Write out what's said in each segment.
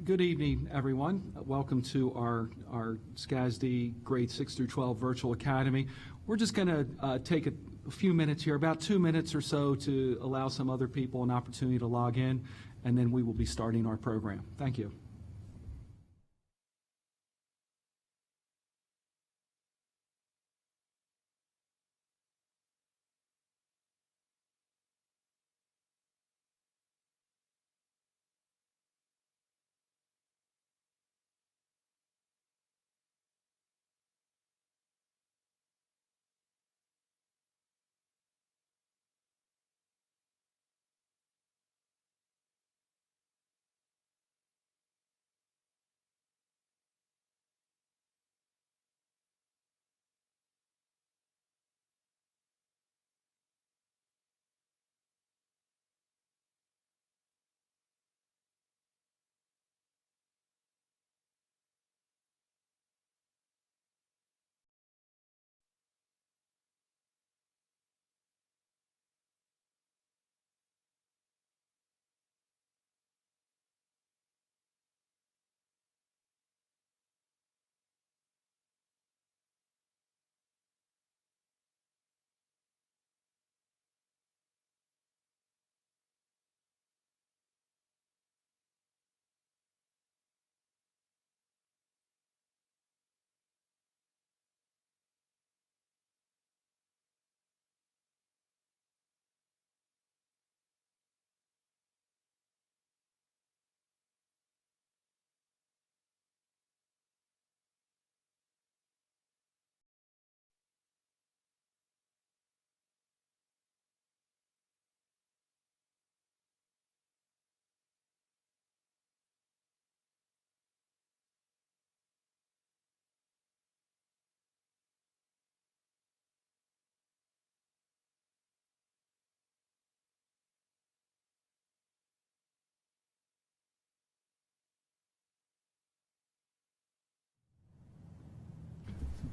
Good evening, everyone. Welcome to our SCASD grade 6 through 12 virtual academy. We're just going to take a few minutes here, about 2 minutes or so, to allow some other people an opportunity to log in, and then we will be starting our program. Thank you.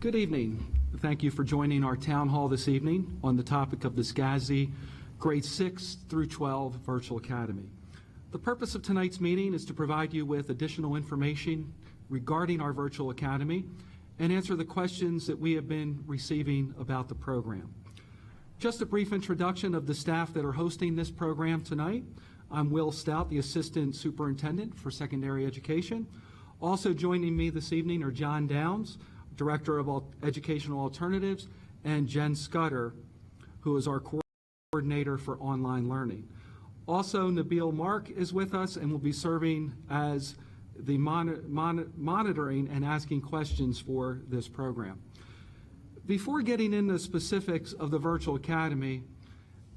Good evening. Thank you for joining our town hall this evening on the topic of the SCASD grade 6 through 12 virtual academy. The purpose of tonight's meeting is to provide you with additional information regarding our virtual academy and answer the questions that we have been receiving about the program. Just a brief introduction of the staff that are hosting this program tonight. I'm Will Stout, the Assistant Superintendent for Secondary Education. Also joining me this evening are John Downs, Director of Educational Alternatives, and Jen Scudder, who is our coordinator for online learning. Also, Nabil Mark is with us and will be serving as the monitoring and asking questions for this program. Before getting into specifics of the virtual academy,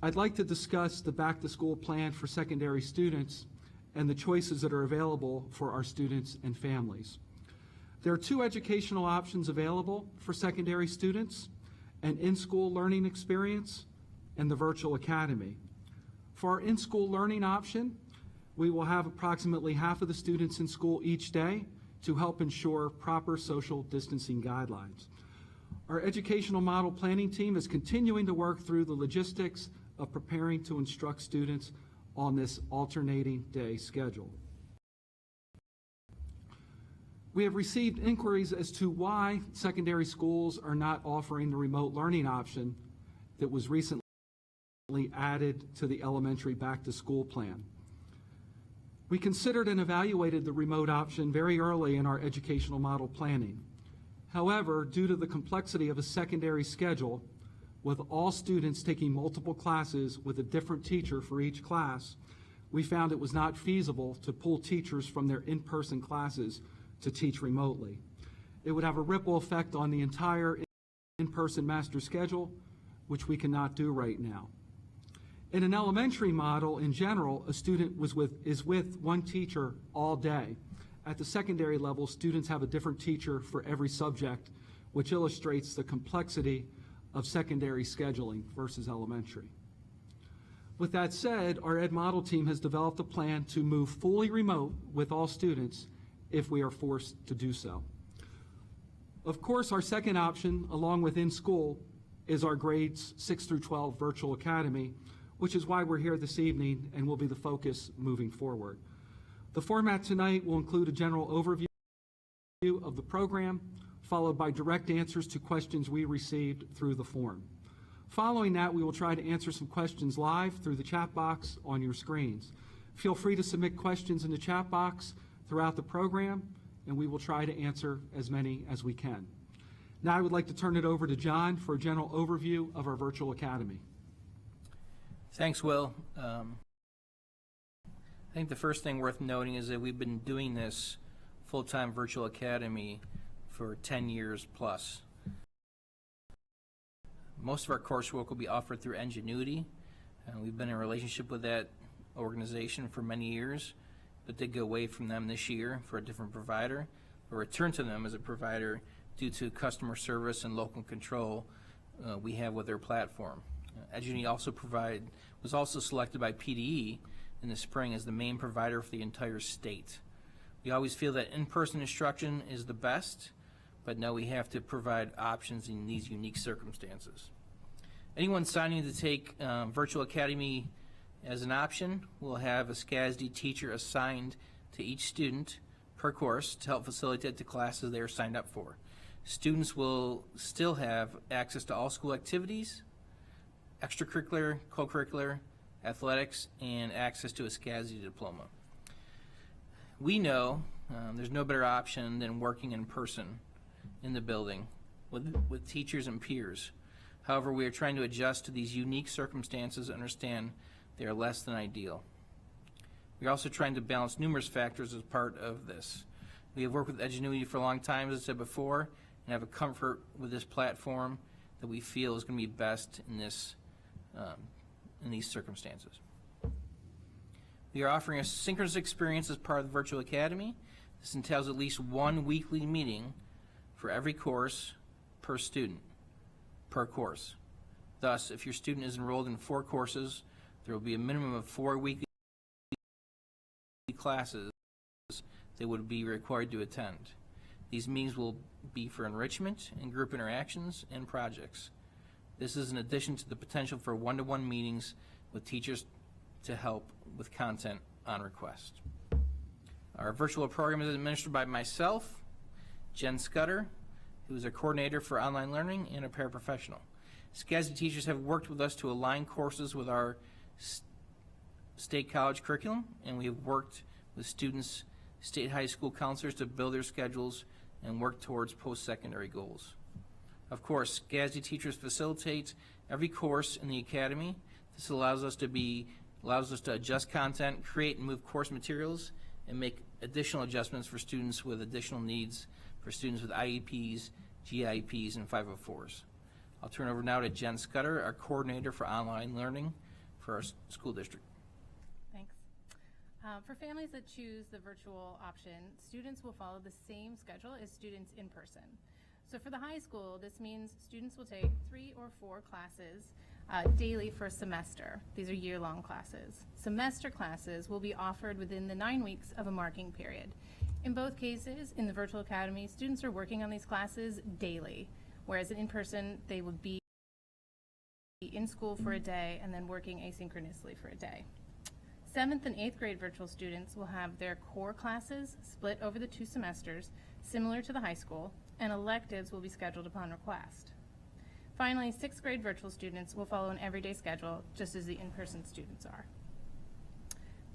I'd like to discuss the back-to-school plan for secondary students and the choices that are available for our students and families. There are two educational options available for secondary students: an in-school learning experience and the virtual academy. For our in-school learning option, we will have approximately half of the students in school each day to help ensure proper social distancing guidelines. Our educational model planning team is continuing to work through the logistics of preparing to instruct students on this alternating day schedule. We have received inquiries as to why secondary schools are not offering the remote learning option that was recently added to the elementary back-to-school plan. We considered and evaluated the remote option very early in our educational model planning. However, due to the complexity of a secondary schedule, with all students taking multiple classes with a different teacher for each class, we found it was not feasible to pull teachers from their in-person classes to teach remotely. It would have a ripple effect on the entire in-person master schedule, which we cannot do right now. In an elementary model, in general, a student is with one teacher all day. At the secondary level, students have a different teacher for every subject, which illustrates the complexity of secondary scheduling versus elementary. With that said, our Ed Model team has developed a plan to move fully remote with all students if we are forced to do so. Of course, our second option, along with in-school, is our grades 6 through 12 virtual academy, which is why we're here this evening and will be the focus moving forward. The format tonight will include a general overview of the program, followed by direct answers to questions we received through the form. Following that, we will try to answer some questions live through the chat box on your screens. Feel free to submit questions in the chat box throughout the program, and we will try to answer as many as we can. Now I would like to turn it over to John for a general overview of our virtual academy. Thanks, Will. I think the first thing worth noting is that we've been doing this full-time virtual academy for 10 years plus. Most of our coursework will be offered through Ingenuity. We've been in a relationship with that organization for many years, but did go away from them this year for a different provider, or return to them as a provider due to customer service and local control we have with their platform. Ingenuity was also selected by PDE in the spring as the main provider for the entire state. We always feel that in-person instruction is the best, but now we have to provide options in these unique circumstances. Anyone signing to take Virtual Academy as an option will have a SCASD teacher assigned to each student per course to help facilitate the classes they are signed up for. Students will still have access to all school activities, extracurricular, co-curricular, athletics, and access to a SCASD diploma. We know there's no better option than working in person in the building with teachers and peers. However, we are trying to adjust to these unique circumstances and understand they are less than ideal. We are also trying to balance numerous factors as part of this. We have worked with Ingenuity for a long time, as I said before, and have a comfort with this platform that we feel is going to be best in these circumstances. We are offering a synchronous experience as part of the Virtual Academy. This entails at least one weekly meeting for every course per student, per course. Thus, if your student is enrolled in 4 courses, there will be a minimum of 4 weekly classes they would be required to attend. These meetings will be for enrichment and group interactions and projects. This is in addition to the potential for one-to-one meetings with teachers to help with content on request. Our virtual program is administered by myself, Jen Scudder, who is a coordinator for online learning and a paraprofessional. SCASD teachers have worked with us to align courses with our state college curriculum, and we have worked with students, state high school counselors to build their schedules and work towards post-secondary goals. Of course, SCASD teachers facilitate every course in the academy. This allows us to adjust content, create and move course materials, and make additional adjustments for students with additional needs, for students with IEPs, GIEPs, and 504s. I'll turn over now to Jen Scudder, our coordinator for online learning for our school district. Thanks. For families that choose the virtual option, students will follow the same schedule as students in person. So for the high school, this means students will take 3 or 4 classes daily for a semester. These are year-long classes. Semester classes will be offered within the 9 weeks of a marking period. In both cases, in the Virtual Academy, students are working on these classes daily, whereas in person, they would be in school for a day and then working asynchronously for a day. 7th and 8th grade virtual students will have their core classes split over the 2 semesters, similar to the high school, and electives will be scheduled upon request. Finally, 6th grade virtual students will follow an everyday schedule, just as the in-person students are.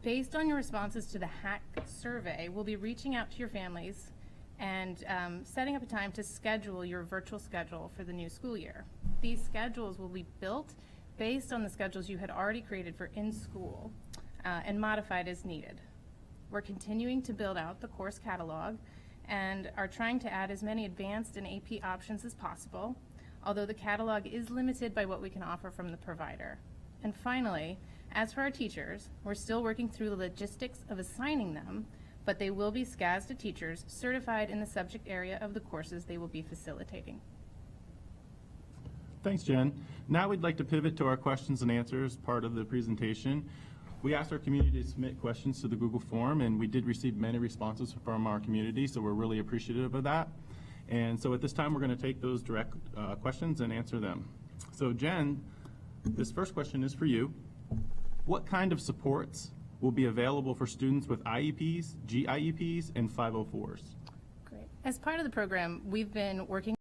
Based on your responses to the HACC survey, we'll be reaching out to your families and setting up a time to schedule your virtual schedule for the new school year. These schedules will be built based on the schedules you had already created for in-school and modified as needed. We're continuing to build out the course catalog and are trying to add as many advanced and AP options as possible, although the catalog is limited by what we can offer from the provider. And finally, as for our teachers, we're still working through the logistics of assigning them, but they will be SCASD teachers certified in the subject area of the courses they will be facilitating. Thanks, Jen. Now we'd like to pivot to our questions and answers part of the presentation. We asked our community to submit questions to the Google form, and we did receive many responses from our community, so we're really appreciative of that. And so at this time, we're going to take those direct questions and answer them. So Jen, this first question is for you. What kind of supports will will be available for students with IEPs, GIEPs, and 504s. Great. As part of the program, we've been working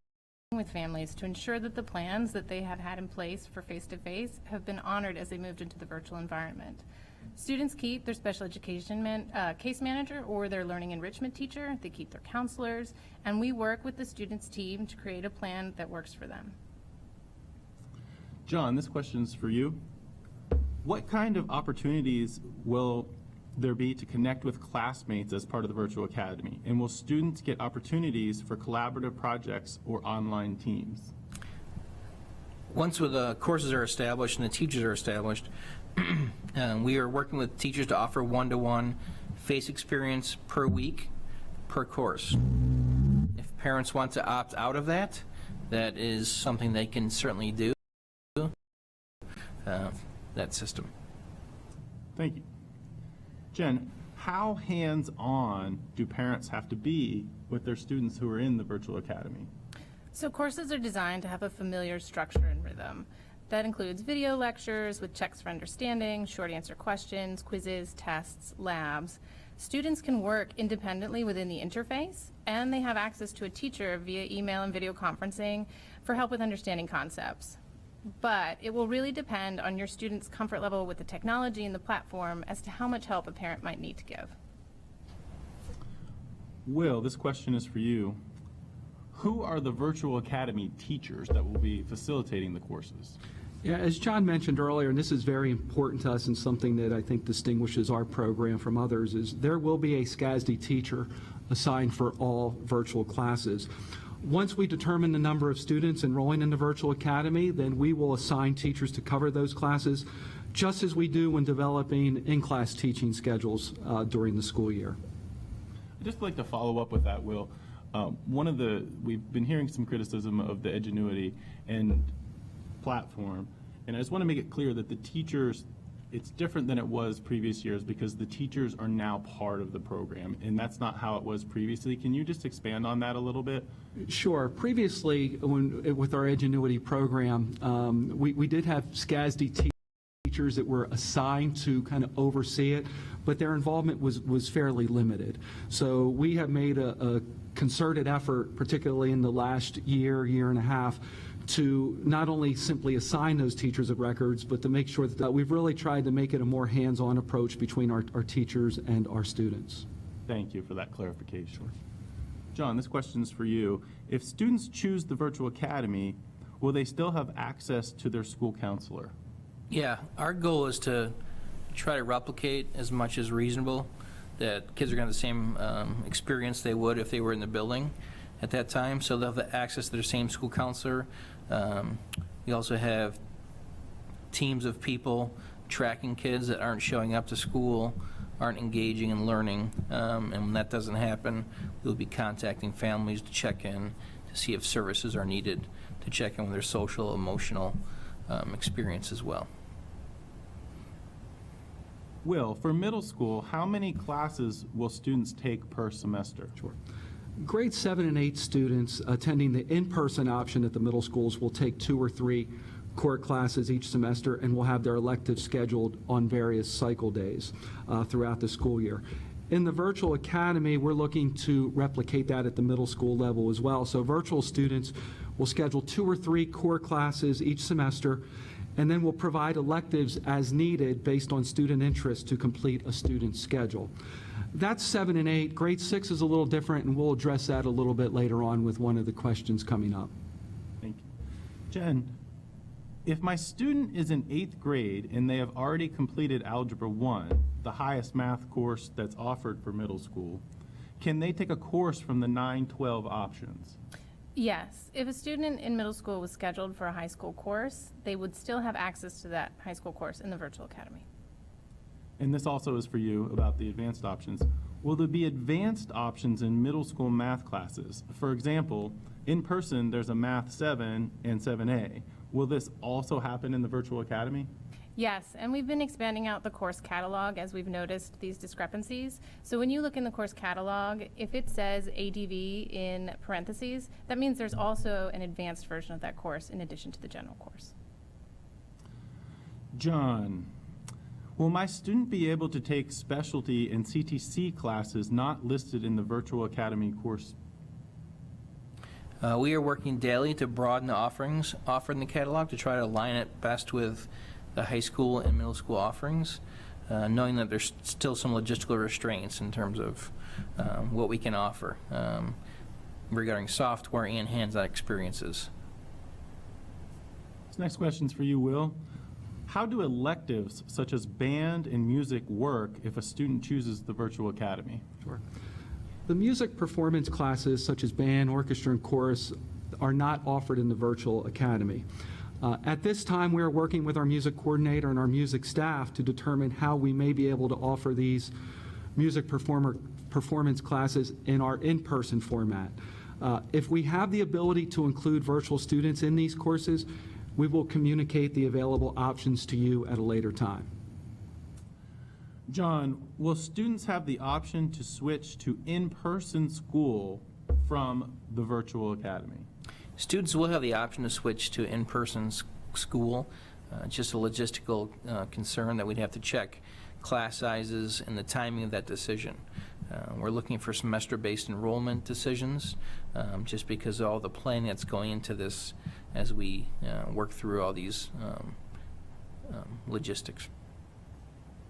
with families to ensure that the plans that they have had in place for face-to-face have been honored as they moved into the virtual environment. Students keep their special education case manager or their learning enrichment teacher. They keep their counselors, and we work with the students' team to create a plan that works for them. John, this question is for you. What kind of opportunities will there be to connect with classmates as part of the virtual academy? And will students get opportunities for collaborative projects or online teams? Once the courses are established and the teachers are established, we are working with teachers to offer one-to-one face experience per week, per course. If parents want to opt out of that, that is something they can certainly do, that system. Thank you. Jen, how hands-on do parents have to be with their students who are in the virtual academy? So courses are designed to have a familiar structure and rhythm. That includes video lectures with checks for understanding, short answer questions, quizzes, tests, labs. Students can work independently within the interface, and they have access to a teacher via email and video conferencing for help with understanding concepts. But it will really depend on your student's comfort level with the technology and the platform as to how much help a parent might need to give. Will, this question is for you. Who are the virtual academy teachers that will be facilitating the courses? Yeah, as John mentioned earlier, and this is very important to us and something that I think distinguishes our program from others, is there will be a SCASD teacher assigned for all virtual classes. Once we determine the number of students enrolling in the virtual academy, then we will assign teachers to cover those classes, just as we do when developing in-class teaching schedules during the school year. I'd just like to follow up with that, Will. We've been hearing some criticism of the Edgenuity and platform, and I just want to make it clear that the teachers, it's different than it was previous years because the teachers are now part of the program, and that's not how it was previously. Can you just expand on that a little bit? Sure. Previously, with our Edgenuity program, we did have SCASD teachers that were assigned to kind of oversee it, but their involvement was fairly limited. So we have made a concerted effort, particularly in the last year and a half, to not only simply assign those teachers of records, but to make sure that we've really tried to make it a more hands-on approach between our teachers and our students. Thank you for that clarification. John, this question is for you. If students choose the virtual academy, will they still have access to their school counselor? Yeah, our goal is to try to replicate as much as reasonable that kids are going to have the same experience they would if they were in the building at that time. So they'll have access to their same school counselor. We also have teams of people tracking kids that aren't showing up to school, aren't engaging and learning. And when that doesn't happen, we'll be contacting families to check in to see if services are needed to check in with their social, emotional experience as well. Will, for middle school, how many classes will students take per semester? Sure. Grade 7 and 8 students attending the in-person option at the middle schools will take 2 or 3 core classes each semester and will have their electives scheduled on various cycle days throughout the school year. In the virtual academy, we're looking to replicate that at the middle school level as well. So virtual students will schedule 2 or 3 core classes each semester, and then we'll provide electives as needed based on student interest to complete a student's schedule. That's 7 and 8. Grade 6 is a little different, and we'll address that a little bit later on with one of the questions coming up. Thank you. Jen, if my student is in 8th grade and they have already completed Algebra 1, the highest math course that's offered for middle school, can they take a course from the 9-12 options? Yes. If a student in middle school was scheduled for a high school course, they would still have access to that high school course in the virtual academy. And this also is for you about the advanced options. Will there be advanced options in middle school math classes? For example, in person, there's a Math 7 and 7A. Will this also happen in the virtual academy? Yes, and we've been expanding out the course catalog as we've noticed these discrepancies. So when you look in the course catalog, if it says ADV in parentheses, that means there's also an advanced version of that course in addition to the general course. John, Will my student be able to take specialty and CTC classes not listed in the Virtual Academy course? We are working daily to broaden the offerings offered in the catalog to try to align it best with the high school and middle school offerings, knowing that there's still some logistical restraints in terms of what we can offer regarding software and hands-on experiences. This next question's for you, Will. How do electives such as band and music work if a student chooses the Virtual Academy? Sure. The music performance classes, such as band, orchestra, and chorus, are not offered in the Virtual Academy. At this time, we are working with our music coordinator and our music staff to determine how we may be able to offer these music performance classes in our in-person format. If we have the ability to include virtual students in these courses, we will communicate the available options to you at a later time. John, will students have the option to switch to in-person school from the Virtual Academy? Students will have the option to switch to in-person school. Just a logistical concern that we'd have to check class sizes and the timing of that decision. We're looking for semester-based enrollment decisions just because of all the planning that's going into this as we work through all these logistics.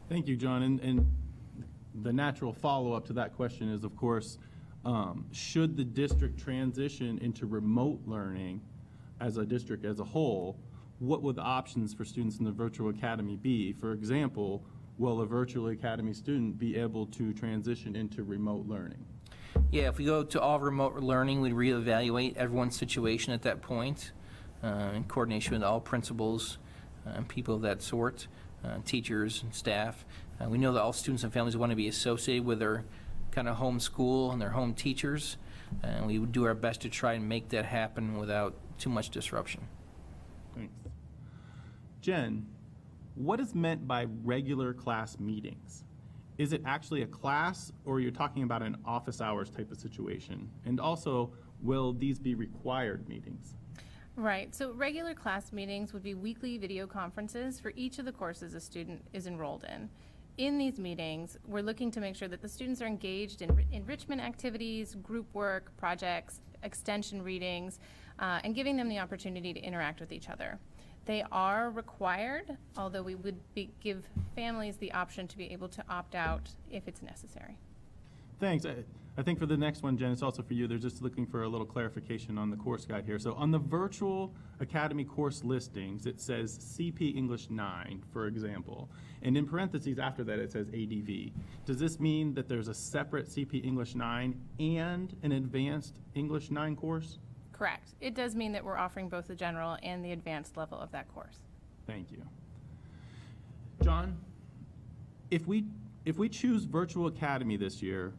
Thank you, John. And the natural follow-up to that question is, of course, should the district transition into remote learning as a district as a whole, what would the options for students in the Virtual Academy be? For example, will a Virtual Academy student be able to transition into remote learning? Yeah, if we go to all remote learning, we'd reevaluate everyone's situation at that point in coordination with all principals and people of that sort, teachers and staff. We know that all students and families want to be associated with their kind of home school and their home teachers, and we would do our best to try and make that happen without too much disruption. Thanks. Jen, what is meant by regular class meetings? Is it actually a class, or are you talking about an office hours type of situation? And also, will these be required meetings? Right, so regular class meetings would be weekly video conferences for each of the courses a student is enrolled in. In these meetings, we're looking to make sure that the students are engaged in enrichment activities, group work, projects, extension readings, and giving them the opportunity to interact with each other. They are required, although we would give families the option to be able to opt out if it's necessary. Thanks. I think for the next one, Jen, it's also for you. They're just looking for a little clarification on the course guide here. So on the Virtual Academy course listings, it says CP English 9, for example. And in parentheses after that, it says ADV. Does this mean that there's a separate CP English 9 and an Advanced English 9 course? Correct. It does mean that we're offering both the general and the advanced level of that course. Thank you. John, if we choose Virtual Academy this year,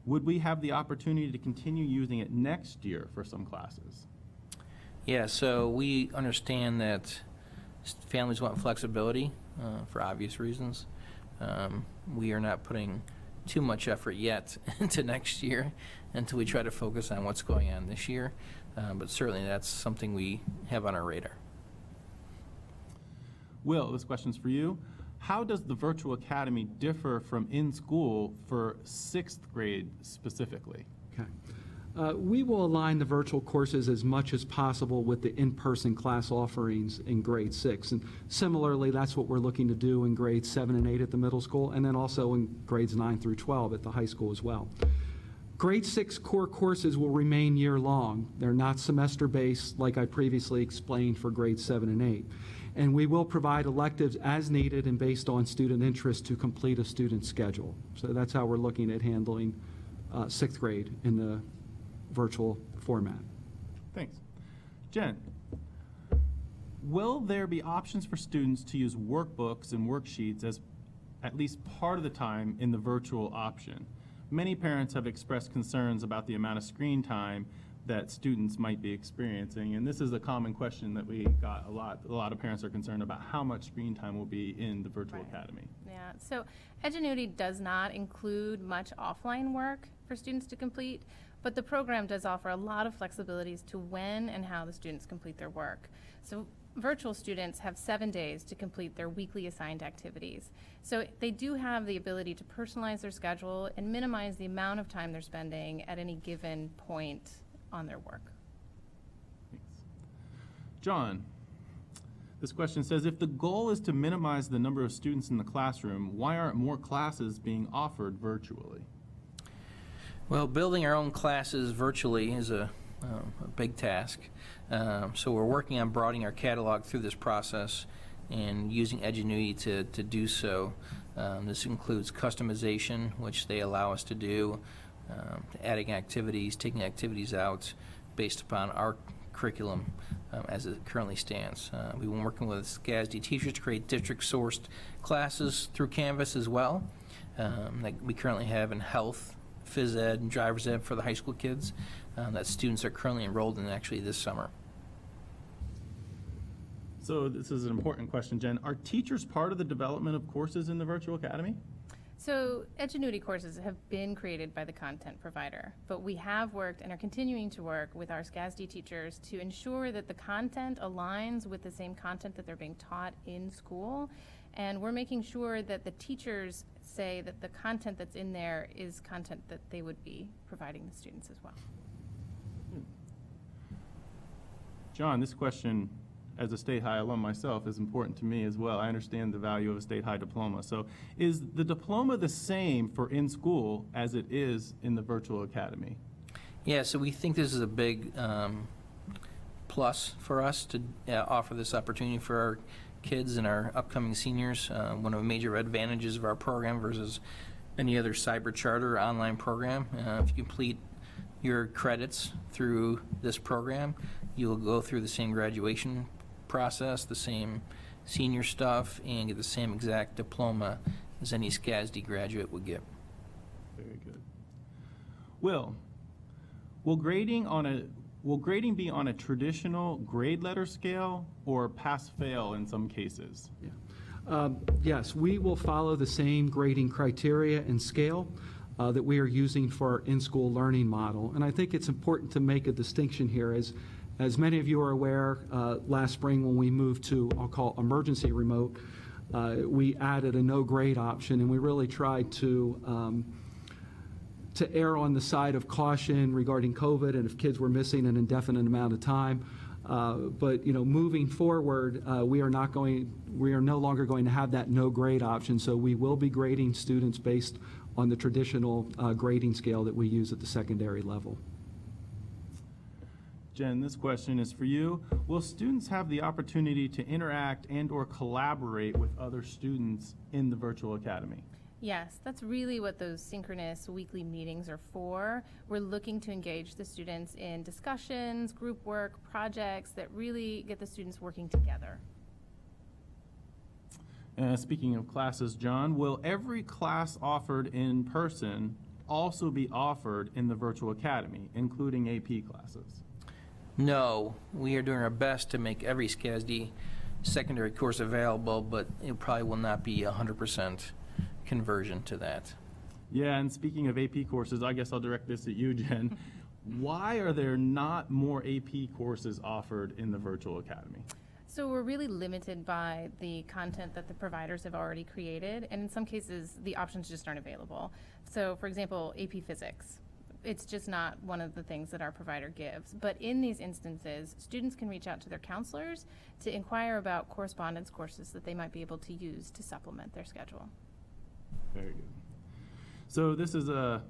would we have the opportunity to continue using it next year for some classes? Yeah, so we understand that families want flexibility for obvious reasons. We are not putting too much effort yet into next year until we try to focus on what's going on this year. But certainly that's something we have on our radar. Will, this question's for you. How does the Virtual Academy differ from in-school for 6th grade specifically? Okay. We will align the virtual courses as much as possible with the in-person class offerings in grade 6. And similarly, that's what we're looking to do in grades 7 and 8 at the middle school, and then also in grades 9 through 12 at the high school as well. Grade 6 core courses will remain year-long. They're not semester-based like I previously explained for grades 7 and 8. And we will provide electives as needed and based on student interest to complete a student schedule. So that's how we're looking at handling 6th grade in the virtual format. Thanks. Jen, will there be options for students to use workbooks and worksheets as at least part of the time in the virtual option? Many parents have expressed concerns about the amount of screen time that students might be experiencing, and this is a common question that we got a lot. A lot of parents are concerned about how much screen time will be in the Virtual Academy. Yeah, so Edgenuity does not include much offline work for students to complete, but the program does offer a lot of flexibilities to when and how the students complete their work. So virtual students have 7 days to complete their weekly assigned activities. So they do have the ability to personalize their schedule and minimize the amount of time they're spending at any given point on their work. Thanks. John, this question says, if the goal is to minimize the number of students in the classroom, why aren't more classes being offered virtually? Well, building our own classes virtually is a big task. So we're working on broadening our catalog through this process and using Edgenuity to do so. This includes customization, which they allow us to do, adding activities, taking activities out based upon our curriculum as it currently stands. We've been working with SCASD teachers to create district-sourced classes through Canvas as well, like we currently have in health, phys ed, and driver's ed for the high school kids that students are currently enrolled in actually this summer. So this is an important question, Jen. Are teachers part of the development of courses in the Virtual Academy? So Edgenuity courses have been created by the content provider, but we have worked and are continuing to work with our SCASD teachers to ensure that the content aligns with the same content that they're being taught in school. And we're making sure that the teachers say that the content that's in there is content that they would be providing the students as well. John, this question, as a State High alum myself, is important to me as well. I understand the value of a State High diploma. So is the diploma the same for in school as it is in the Virtual Academy? Yeah, so we think this is a big plus for us to offer this opportunity for our kids and our upcoming seniors. One of the major advantages of our program versus any other cyber charter or online program, if you complete your credits through this program, you'll go through the same graduation process, the same senior stuff, and get the same exact diploma as any SCASD graduate would get. Very good. Will grading be on a traditional grade letter scale or pass-fail in some cases? Yeah. Yes, we will follow the same grading criteria and scale that we are using for our in-school learning model. And I think it's important to make a distinction here. As many of you are aware, last spring when we moved to, I'll call emergency remote, we added a no grade option, and we really tried to err on the side of caution regarding COVID and if kids were missing an indefinite amount of time. But moving forward, we are no longer going to have that no grade option. So we will be grading students based on the traditional grading scale that we use at the secondary level. Jen, this question is for you. Will students have the opportunity to interact and/or collaborate with other students in the Virtual Academy? Yes, that's really what those synchronous weekly meetings are for. We're looking to engage the students in discussions, group work, projects that really get the students working together. Speaking of classes, John, will every class offered in person also be offered in the Virtual Academy, including AP classes? No, we are doing our best to make every SCASD secondary course available, but it probably will not be 100% conversion to that. Yeah, and speaking of AP courses, I guess I'll direct this at you, Jen. Why are there not more AP courses offered in the Virtual Academy? So we're really limited by the content that the providers have already created, and in some cases, the options just aren't available. So, for example, AP Physics. It's just not one of the things that our provider gives. But in these instances, students can reach out to their counselors to inquire about correspondence courses that they might be able to use to supplement their schedule. Very good. So this is a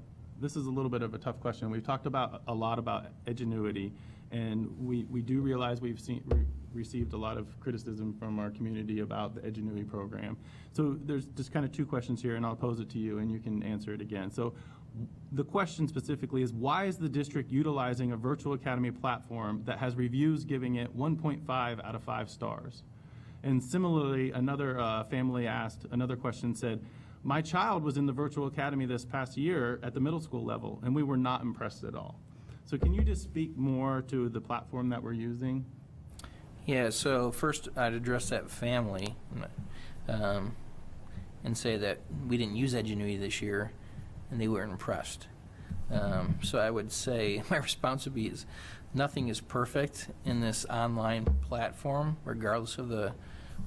little bit of a tough question. We've talked a lot about Edgenuity, and we do realize we've received a lot of criticism from our community about the Edgenuity program. So there's just kind of two questions here, and I'll pose it to you, and you can answer it again. So the question specifically is, why is the district utilizing a Virtual Academy platform that has reviews giving it 1.5 out of 5 stars? And similarly, another family asked, another question said, my child was in the Virtual Academy this past year at the middle school level, and we were not impressed at all. So can you just speak more to the platform that we're using? Yeah, so first I'd address that family and say that we didn't use Edgenuity this year, and they weren't impressed. So I would say my response would be is nothing is perfect in this online platform, regardless of the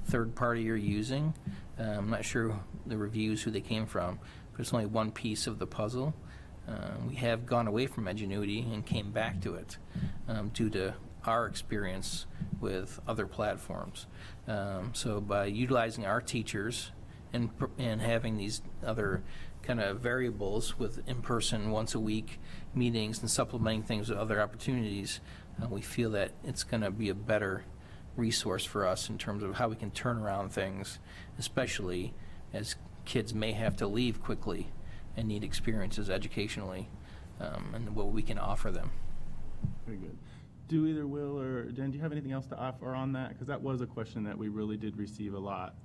third party you're using. I'm not sure the reviews, who they came from, but it's only one piece of the puzzle. We have gone away from Edgenuity and came back to it due to our experience with other platforms. So by utilizing our teachers and having these other kind of variables with in-person once a week meetings and supplementing things with other opportunities, we feel that it's going to be a better resource for us in terms of how we can turn around things, especially as kids may have to leave quickly and need experiences educationally, and what we can offer them. Very good. Do either Will or Jen, do you have anything else to offer on that? Because that was a question that we really did receive a lot.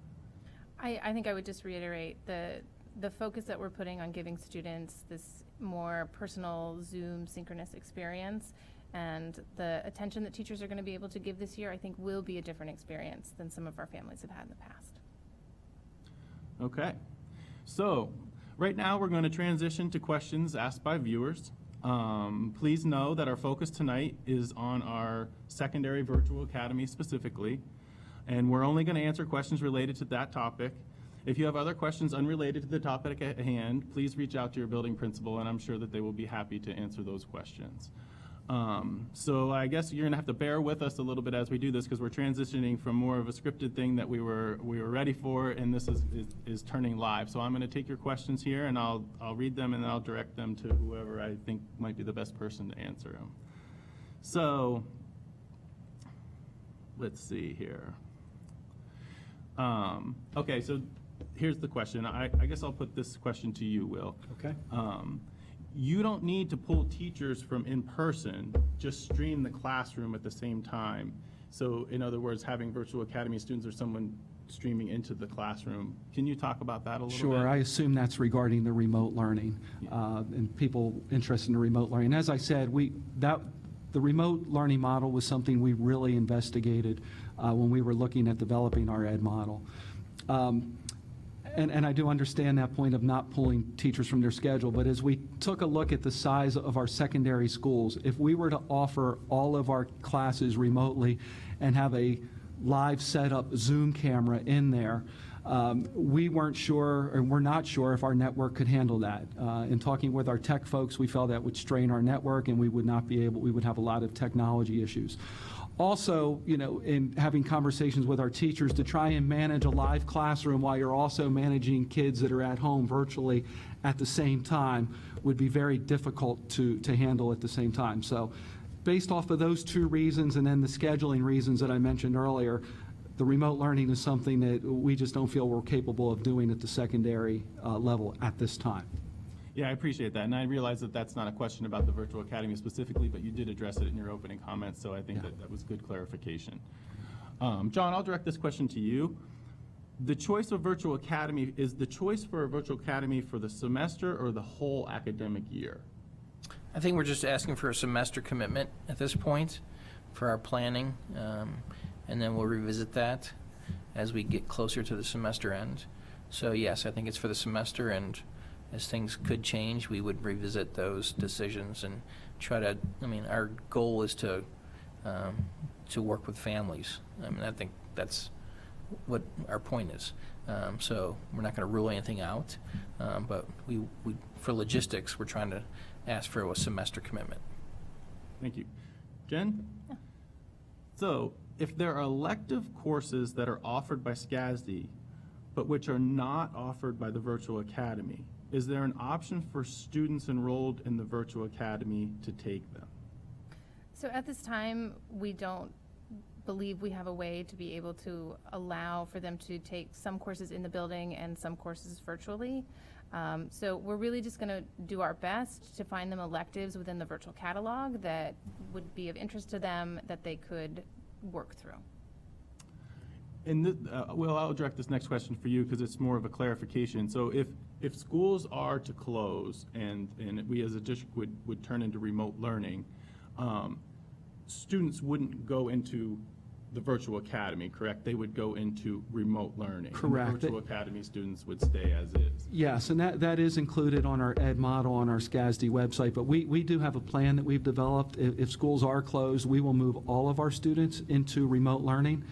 I think I would just reiterate the focus that we're putting on giving students this more personal Zoom synchronous experience, and the attention that teachers are going to be able to give this year, I think, will be a different experience than some of our families have had in the past. Okay. So right now we're going to transition to questions asked by viewers. Please know that our focus tonight is on our secondary virtual academy specifically, and we're only going to answer questions related to that topic. If you have other questions unrelated to the topic at hand, please reach out to your building principal, and I'm sure that they will be happy to answer those questions. So I guess you're going to have to bear with us a little bit as we do this, because we're transitioning from more of a scripted thing that we were ready for, and this is turning live. So I'm going to take your questions here, and I'll read them, and then I'll direct them to whoever I think might be the best person to answer them. So let's see here. Okay, so here's the question. I guess I'll put this question to you, Will. Okay. You don't need to pull teachers from in person, just stream the classroom at the same time. So in other words, having virtual academy students or someone streaming into the classroom. Can you talk about that a little bit? Sure. I assume that's regarding the remote learning and people interested in remote learning. As I said, the remote learning model was something we really investigated when we were looking at developing our ed model. And I do understand that point of not pulling teachers from their schedule, but as we took a look at the size of our secondary schools, if we were to offer all of our classes remotely and have a live setup Zoom camera in there, we weren't sure, or we're not sure if our network could handle that. In talking with our tech folks, we felt that would strain our network and we would have a lot of technology issues. Also, in having conversations with our teachers to try and manage a live classroom while you're also managing kids that are at home virtually at the same time would be very difficult to handle at the same time. So based off of those two reasons and then the scheduling reasons that I mentioned earlier, the remote learning is something that we just don't feel we're capable of doing at the secondary level at this time. Yeah, I appreciate that. And I realize that that's not a question about the virtual academy specifically, but you did address it in your opening comments, so I think that was good clarification. John, I'll direct this question to you. The choice of virtual academy, is the choice for a virtual academy for the semester or the whole academic year? I think we're just asking for a semester commitment at this point for our planning, and then we'll revisit that as we get closer to the semester end. So yes, I think it's for the semester, and as things could change, we would revisit those decisions and try to, our goal is to work with families. I think that's what our point is. So we're not going to rule anything out, but we for logistics, we're trying to ask for a semester commitment. Thank you. Jen? Yeah. So if there are elective courses that are offered by SCASD, but which are not offered by the virtual academy, is there an option for students enrolled in the virtual academy to take them? So at this time, we don't believe we have a way to be able to allow for them to take some courses in the building and some courses virtually. So we're really just going to do our best to find them electives within the virtual catalog that would be of interest to them that they could work through. And Will, I'll direct this next question for you because it's more of a clarification. So if schools are to close and we as a district would turn into remote learning, students wouldn't go into the virtual academy, correct? They would go into remote learning. Correct. And the virtual academy students would stay as is. Yes, and that is included on our ed model on our SCASD website, but we do have a plan that we've developed. If schools are closed, we will move all of our students into remote learning.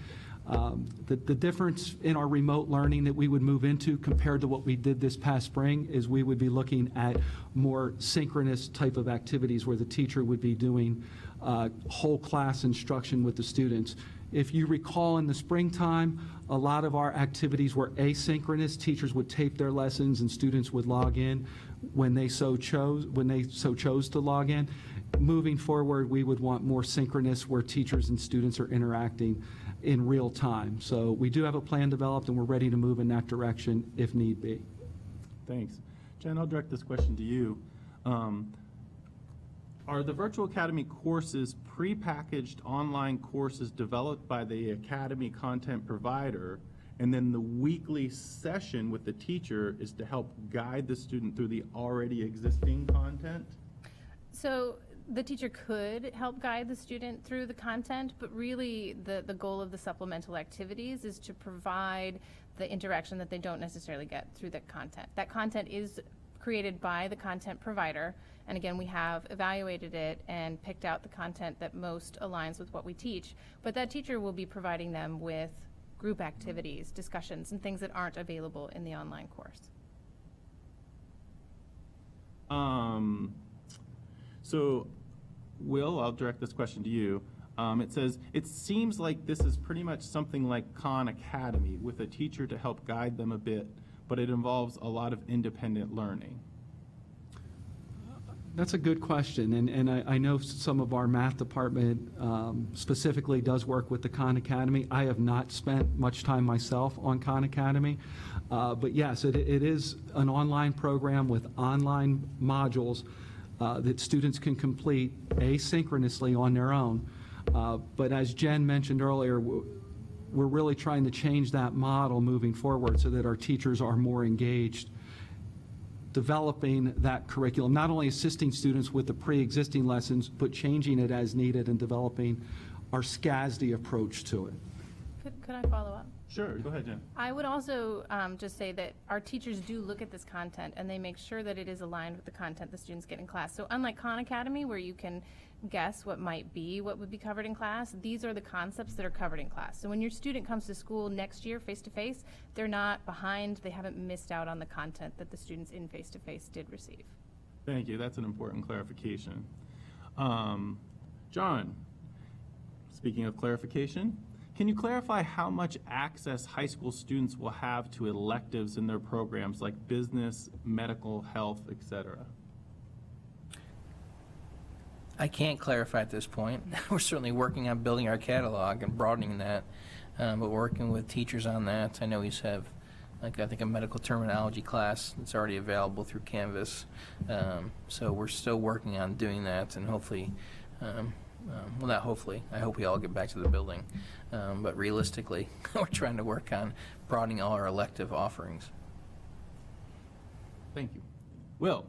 The difference in our remote learning that we would move into compared to what we did this past spring is we would be looking at more synchronous type of activities where the teacher would be doing whole class instruction with the students. If you recall, in the springtime, a lot of our activities were asynchronous. Teachers would tape their lessons and students would log in when they so chose to log in. Moving forward, we would want more synchronous where teachers and students are interacting in real time. So we do have a plan developed and we're ready to move in that direction if need be. Thanks. Jen, I'll direct this question to you. Are the Virtual Academy courses prepackaged online courses developed by the Academy content provider, and then the weekly session with the teacher is to help guide the student through the already existing content? So the teacher could help guide the student through the content, but really the goal of the supplemental activities is to provide the interaction that they don't necessarily get through the content. That content is created by the content provider, and again, we have evaluated it and picked out the content that most aligns with what we teach, but that teacher will be providing them with group activities, discussions, and things that aren't available in the online course. So, Will, I'll direct this question to you. It says, it seems like this is pretty much something like Khan Academy with a teacher to help guide them a bit, but it involves a lot of independent learning. That's a good question, and I know some of our math department specifically does work with the Khan Academy. I have not spent much time myself on Khan Academy, but yes, it is an online program with online modules that students can complete asynchronously on their own. But as Jen mentioned earlier, we're really trying to change that model moving forward so that our teachers are more engaged developing that curriculum, not only assisting students with the pre-existing lessons, but changing it as needed and developing our SCASD approach to it. Could I follow up? Sure, go ahead, Jen. I would also just say that our teachers do look at this content and they make sure that it is aligned with the content the students get in class. So unlike Khan Academy, where you can guess what would be covered in class, these are the concepts that are covered in class. So when your student comes to school next year face-to-face, they're not behind, they haven't missed out on the content that the students in face-to-face did receive. Thank you, that's an important clarification. John, speaking of clarification, can you clarify how much access high school students will have to electives in their programs like business, medical, health, etc.? I can't clarify at this point. We're certainly working on building our catalog and broadening that, but working with teachers on that. I know we have, I think, a medical terminology class that's already available through Canvas. So we're still working on doing that, and hopefully, well, not hopefully, I hope we all get back to the building. But realistically, we're trying to work on broadening all our elective offerings. Thank you. Will,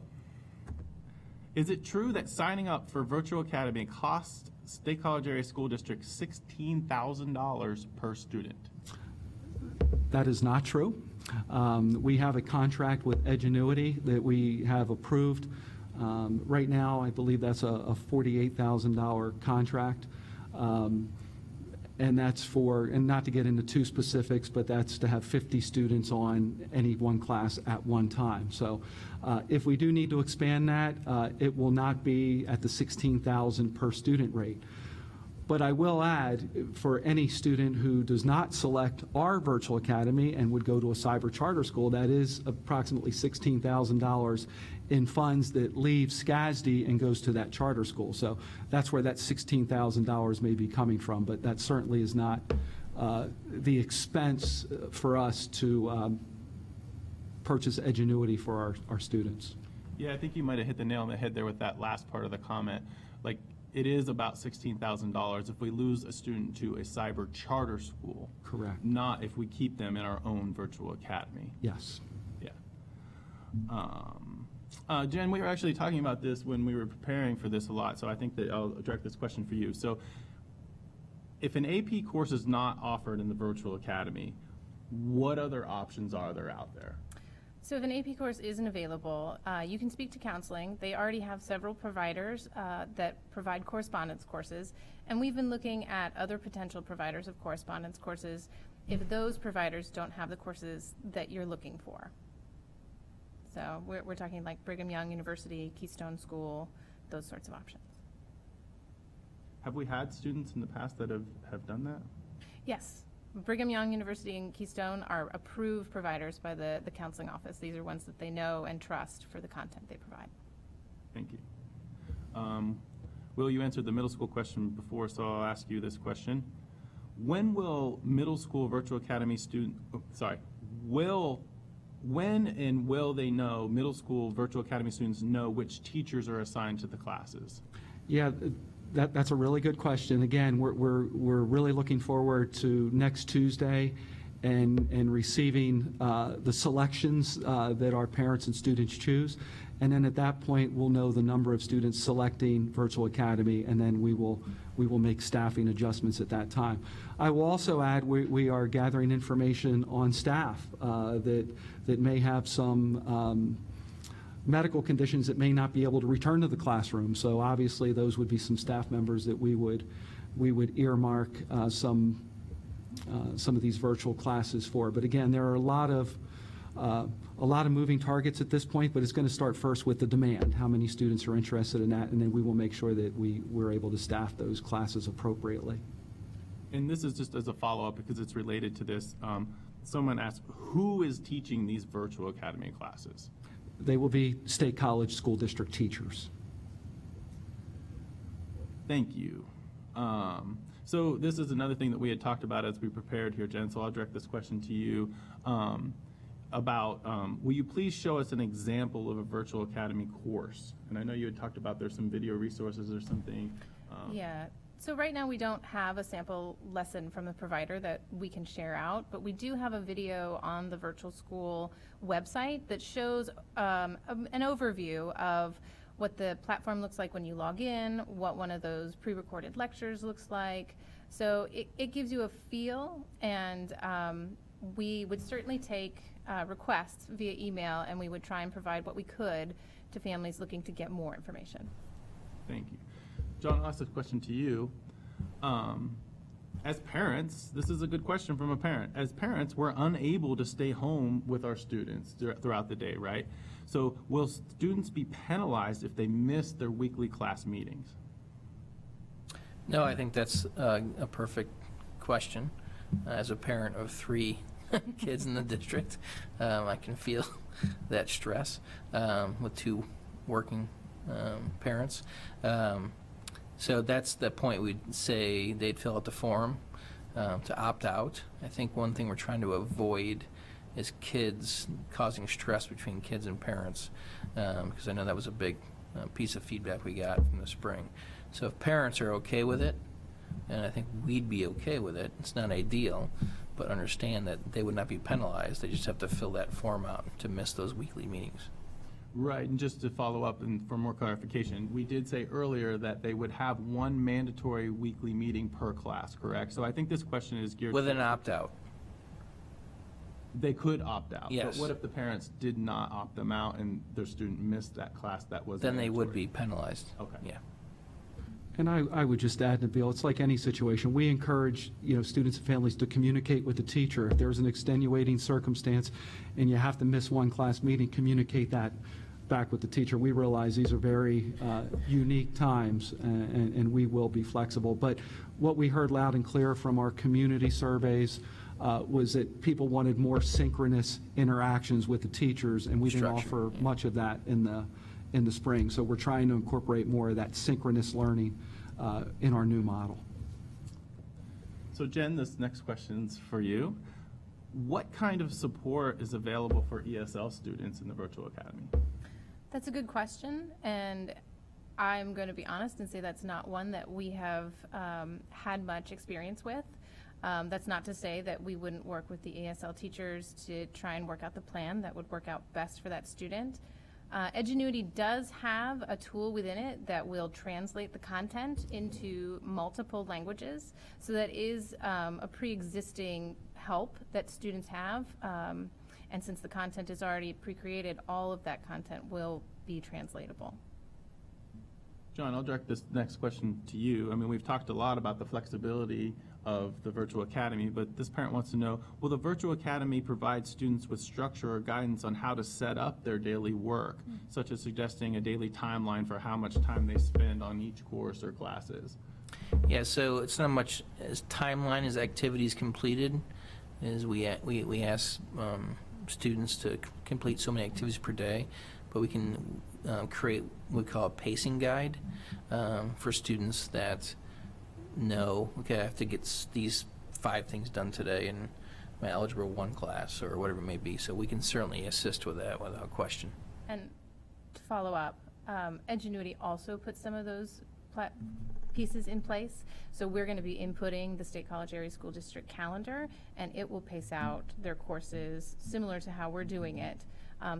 is it true that signing up for Virtual Academy costs State College Area School District $16,000 per student? That is not true. We have a contract with Edgenuity that we have approved. Right now, I believe that's a $48,000 contract. And that's for, and not to get into too specifics, but that's to have 50 students on any one class at one time. So if we do need to expand that, it will not be at the $16,000 per student rate. But I will add, for any student who does not select our virtual academy and would go to a cyber charter school, that is approximately $16,000 in funds that leave SCASD and goes to that charter school. So that's where that $16,000 may be coming from, but that certainly is not the expense for us to purchase Edgenuity for our students. Yeah, I think you might have hit the nail on the head there with that last part of the comment. Like, it is about $16,000 if we lose a student to a cyber charter school. Correct. Not if we keep them in our own virtual academy. Yes. Yeah. Jen, we were actually talking about this when we were preparing for this a lot, so I think that I'll direct this question for you. So if an AP course is not offered in the virtual academy, what other options are there out there? So if an AP course isn't available, you can speak to counseling. They already have several providers that provide correspondence courses, and we've been looking at other potential providers of correspondence courses if those providers don't have the courses that you're looking for. So we're talking like Brigham Young University, Keystone School, those sorts of options. Have we had students in the past that have done that? Yes. Brigham Young University and Keystone are approved providers by the counseling office. These are ones that they know and trust for the content they provide. Thank you. Will, you answered the middle school question before, so I'll ask you this question. When will middle school virtual academy when and will they know, middle school virtual academy students know which teachers are assigned to the classes? Yeah, that's a really good question. Again, we're really looking forward to next Tuesday and receiving the selections that our parents and students choose. And then at that point, we'll know the number of students selecting Virtual Academy, and then we will make staffing adjustments at that time. I will also add we are gathering information on staff that may have some medical conditions that may not be able to return to the classroom. So obviously, those would be some staff members that we would earmark some of these virtual classes for. But again, there are a lot of moving targets at this point, but it's going to start first with the demand, how many students are interested in that, and then we will make sure that we're able to staff those classes appropriately. And this is just as a follow-up because it's related to this. Someone asked, who is teaching these virtual academy classes? They will be state college school district teachers. Thank you. So this is another thing that we had talked about as we prepared here, Jen, so I'll direct this question to you. Will you please show us an example of a virtual academy course? And I know you had talked about there's some video resources or something. Yeah. So right now we don't have a sample lesson from the provider that we can share out, but we do have a video on the virtual school website that shows an overview of what the platform looks like when you log in, what one of those pre-recorded lectures looks like. So it gives you a feel, and we would certainly take requests via email, and we would try and provide what we could to families looking to get more information. Thank you. John, I'll ask this question to you. As parents, this is a good question from a parent. As parents, we're unable to stay home with our students throughout the day, right? So will students be penalized if they miss their weekly class meetings? No, I think that's a perfect question. As a parent of 3 kids in the district, I can feel that stress with 2 working parents. So that's the point. We'd say they'd fill out the form to opt out. I think one thing we're trying to avoid is kids causing stress between kids and parents, because I know that was a big piece of feedback we got from the spring. So if parents are okay with it, and I think we'd be okay with it, it's not ideal, but understand that they would not be penalized. They just have to fill that form out to miss those weekly meetings. Right, and just to follow up and for more clarification, we did say earlier that they would have 1 mandatory weekly meeting per class, correct? So I think this question is geared With an opt-out. They could opt out. Yes. But what if the parents did not opt them out and their student missed that class that was Then they mandatory? would be penalized. Okay. Yeah. And I would just add, Nabil, it's like any situation. We encourage, students and families to communicate with the teacher. If there's an extenuating circumstance and you have to miss 1 class meeting, communicate that back with the teacher. We realize these are very unique times, and we will be flexible. But what we heard loud and clear from our community surveys was that people wanted more synchronous interactions with the teachers, and we didn't Structure, offer yeah. much of that in the spring. So we're trying to incorporate more of that synchronous learning in our new model. So Jen, this next question's for you. What kind of support is available for ESL students in the Virtual Academy? That's a good question, and I'm going to be honest and say that's not one that we have had much experience with. That's not to say that we wouldn't work with the ESL teachers to try and work out the plan that would work out best for that student. Edgenuity does have a tool within it that will translate the content into multiple languages. So that is a pre-existing help that students have. And since the content is already pre-created, all of that content will be translatable. John, I'll direct this next question to you. I mean, we've talked a lot about the flexibility of the virtual academy, but this parent wants to know, will the virtual academy provide students with structure or guidance on how to set up their daily work, such as suggesting a daily timeline for how much time they spend on each course or classes? Yeah, so it's not much as timeline as activities completed. Is we ask students to complete so many activities per day, but we can create what we call a pacing guide for students that know, okay, I have to get these 5 things done today in my Algebra 1 class or whatever it may be. So we can certainly assist with that without question. And to follow up, Edgenuity also puts some of those pieces in place. So we're going to be inputting the State College Area School District calendar, and it will pace out their courses similar to how we're doing it.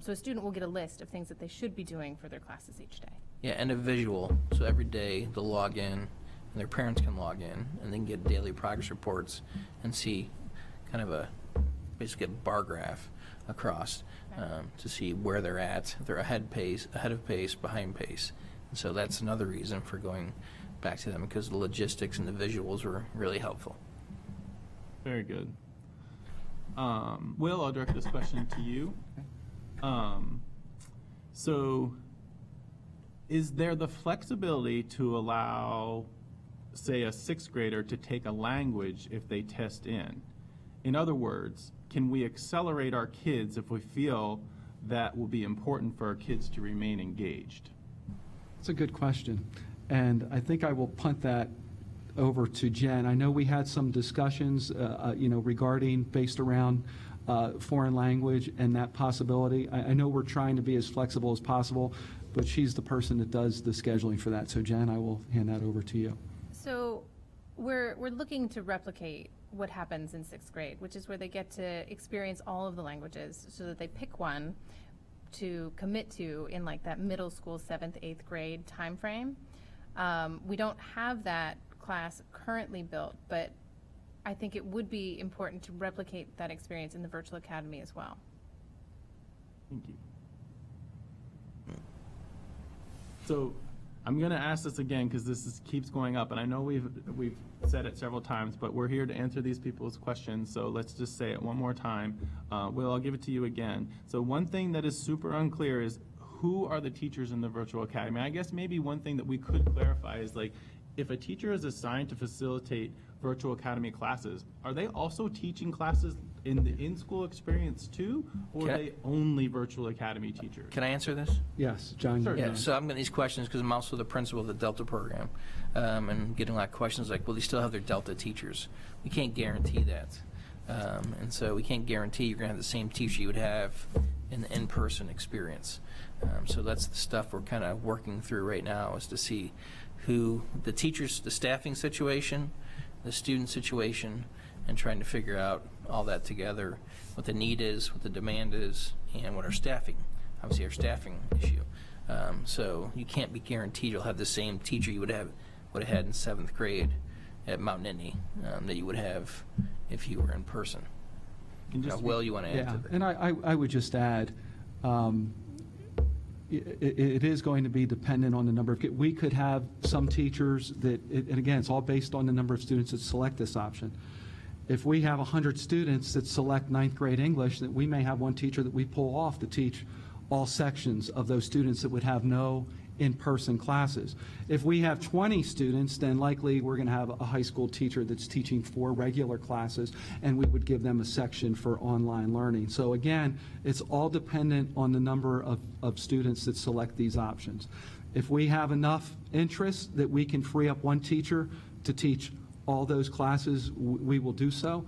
So a student will get a list of things that they should be doing for their classes each day. Yeah, and a visual. So every day they'll log in, and their parents can log in, and they can get daily progress reports and see kind of basically a bar graph across to see where they're at. If they're ahead of pace, behind pace. And so that's another reason for going back to them, because the logistics and the visuals were really helpful. Very good. Will, I'll direct this question to you. So is there the flexibility to allow, say, a 6th grader to take a language if they test in? In other words, can we accelerate our kids if we feel that will be important for our kids to remain engaged? It's a good question, and I think I will punt that over to Jen. I know we had some discussions, regarding based around foreign language and that possibility. I know we're trying to be as flexible as possible, but she's the person that does the scheduling for that. So Jen, I will hand that over to you. So we're looking to replicate what happens in 6th grade, which is where they get to experience all of the languages so that they pick one to commit to in like that middle school 7th, 8th grade time frame. We don't have that class currently built, but I think it would be important to replicate that experience in the virtual academy as well. Thank you. So I'm going to ask this again because this keeps going up, and I know we've said it several times, but we're here to answer these people's questions, so let's just say it one more time. Will, I'll give it to you again. So one thing that is super unclear is who are the teachers in the virtual academy? I guess maybe one thing that we could clarify is, like, if a teacher is assigned to facilitate virtual academy classes, are they also teaching classes in the in-school experience too, or are they only virtual academy teachers? Can I answer this? Yes, John. Sure. Yeah, so I'm getting these questions because I'm also the principal of the Delta program, and getting a lot of questions like, will they still have their Delta teachers? We can't guarantee that. And so we can't guarantee you're going to have the same teacher you would have in the in-person experience. So that's the stuff we're kind of working through right now, is to see who the teachers, the staffing situation, the student situation, and trying to figure out all that together, what the need is, what the demand is, and what our staffing issue. So you can't be guaranteed you'll have the same teacher you would have had in 7th grade at Mount Nittany that you would have if you were in person. Will, you want to add to that? And I would just add, it is going to be dependent on the number of kids. We could have some teachers that, and again, it's all based on the number of students that select this option. If we have 100 students that select 9th grade English, that we may have one teacher that we pull off to teach all sections of those students that would have no in-person classes. If we have 20 students, then likely we're going to have a high school teacher that's teaching 4 regular classes, and we would give them a section for online learning. So again, it's all dependent on the number of students that select these options. If we have enough interest that we can free up one teacher to teach all those classes, we will do so.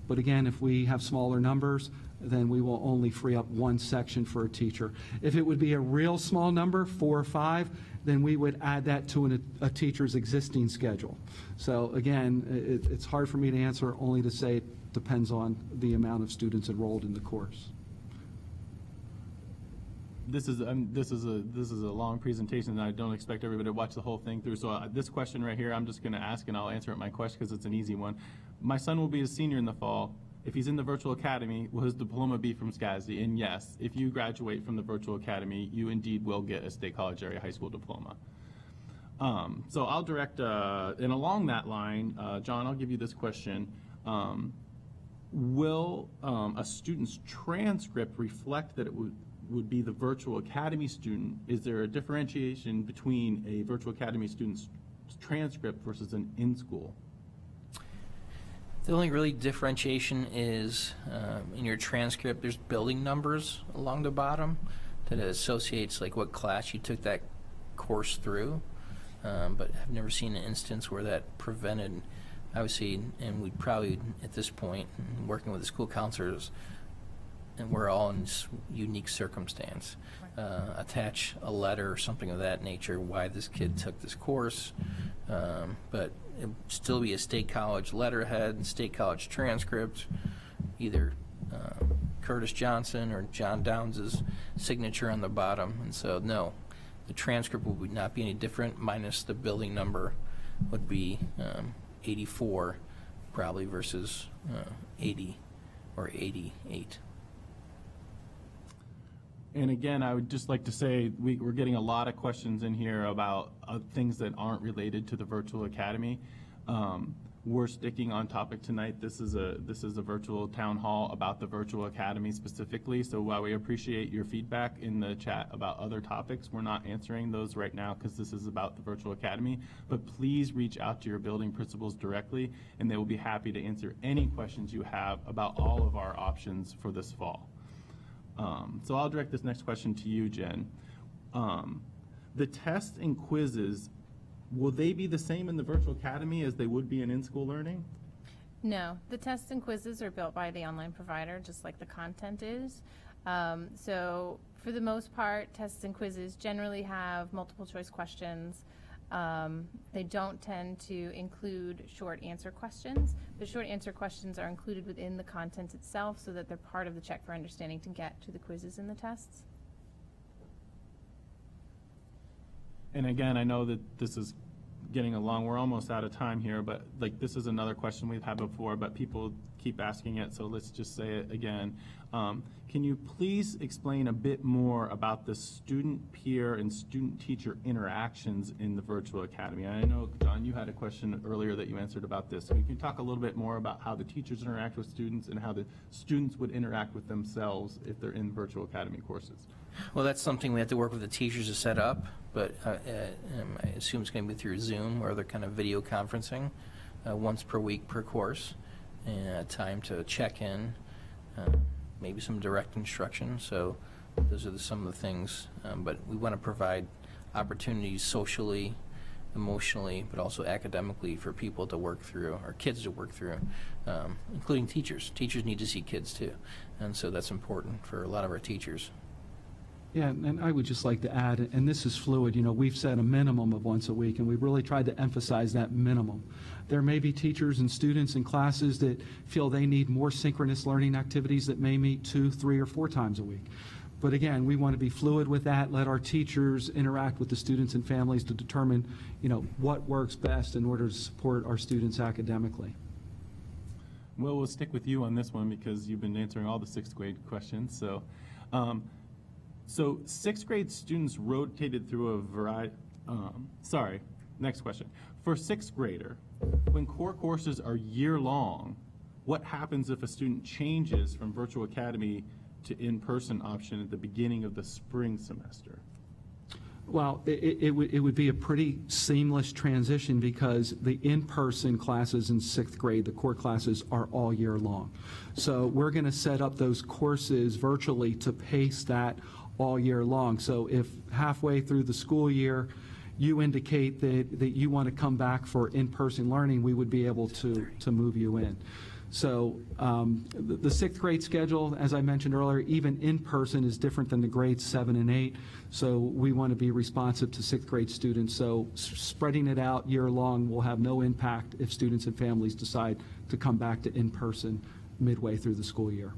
But again, if we have smaller numbers, then we will only free up one section for a teacher. If it would be a real small number, 4 or 5, then we would add that to a teacher's existing schedule. So again, it's hard for me to answer, only to say it depends on the amount of students enrolled in the course. This is a long presentation, and I don't expect everybody to watch the whole thing through. So this question right here, I'm just going to ask, and I'll answer it my question because it's an easy one. My son will be a senior in the fall. If he's in the virtual academy, will his diploma be from SCASD? And yes, if you graduate from the virtual academy, you indeed will get a State College Area High School diploma. So I'll direct, and along that line, John, I'll give you this question. Will a student's transcript reflect that it would be the virtual academy student? Is there a differentiation between a virtual academy student's transcript versus an in-school? The only really differentiation is in your transcript, there's building numbers along the bottom that associates like what class you took that course through. But I've never seen an instance where that prevented, obviously, and we'd probably, at this point, working with the school counselors, and we're all in this unique circumstance, attach a letter or something of that nature why this kid took this course, but it would still be a state college letterhead and state college transcript, either Curtis Johnson or John Downs' signature on the bottom. And so, no, the transcript would not be any different, minus the building number would be 84 probably versus 80 or 88. And again, I would just like to say we're getting a lot of questions in here about things that aren't related to the virtual academy. We're sticking on topic tonight. This is a virtual town hall about the virtual academy specifically. So while we appreciate your feedback in the chat about other topics, we're not answering those right now because this is about the virtual academy. But please reach out to your building principals directly, and they will be happy to answer any questions you have about all of our options for this fall. So I'll direct this next question to you, Jen. The tests and quizzes, will they be the same in the virtual academy as they would be in-school learning? No, the tests and quizzes are built by the online provider, just like the content is. So for the most part, tests and quizzes generally have multiple choice questions. They don't tend to include short answer questions. The short answer questions are included within the content itself so that they're part of the check for understanding to get to the quizzes and the tests. And again, I know that this is getting along. We're almost out of time here, but like this is another question we've had before, but people keep asking it, so let's just say it again. Can you please explain a bit more about the student-peer and student-teacher interactions in the virtual academy? And I know, John, you had a question earlier that you answered about this. So can you talk a little bit more about how the teachers interact with students and how the students would interact with themselves if they're in virtual academy courses? Well, that's something we have to work with the teachers to set up, but I assume it's going to be through Zoom or other kind of video conferencing once per week per course, and a time to check in, maybe some direct instruction. So those are some of the things, but we want to provide opportunities socially, emotionally, but also academically for people to work through, or kids to work through, including teachers. Teachers need to see kids too, and so that's important for a lot of our teachers. Yeah, and I would just like to add, and this is fluid, you know, we've set a minimum of once a week, and we've really tried to emphasize that minimum. There may be teachers and students in classes that feel they need more synchronous learning activities that may meet 2, 3, or 4 times a week. But again, we want to be fluid with that, let our teachers interact with the students and families to determine, you know, what works best in order to support our students academically. Well, we'll stick with you on this one because you've been answering all the 6th grade questions. So 6th grade students rotated through a variety, next question. For 6th grader, when core courses are year-long, what happens if a student changes from virtual academy to in-person option at the beginning of the spring semester? Well, it would be a pretty seamless transition because the in-person classes in 6th grade, the core classes, are all year long. So we're going to set up those courses virtually to pace that all year long. So if halfway through the school year you indicate that you want to come back for in-person learning, we would be able to move you in. So the 6th grade schedule, as I mentioned earlier, even in-person is different than the grades 7 and 8. So we want to be responsive to 6th grade students. So spreading it out year long will have no impact if students and families decide to come back to in-person midway through the school year.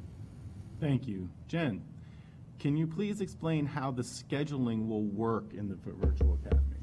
Thank you. Jen, Can you please explain how the scheduling will work in the virtual academy?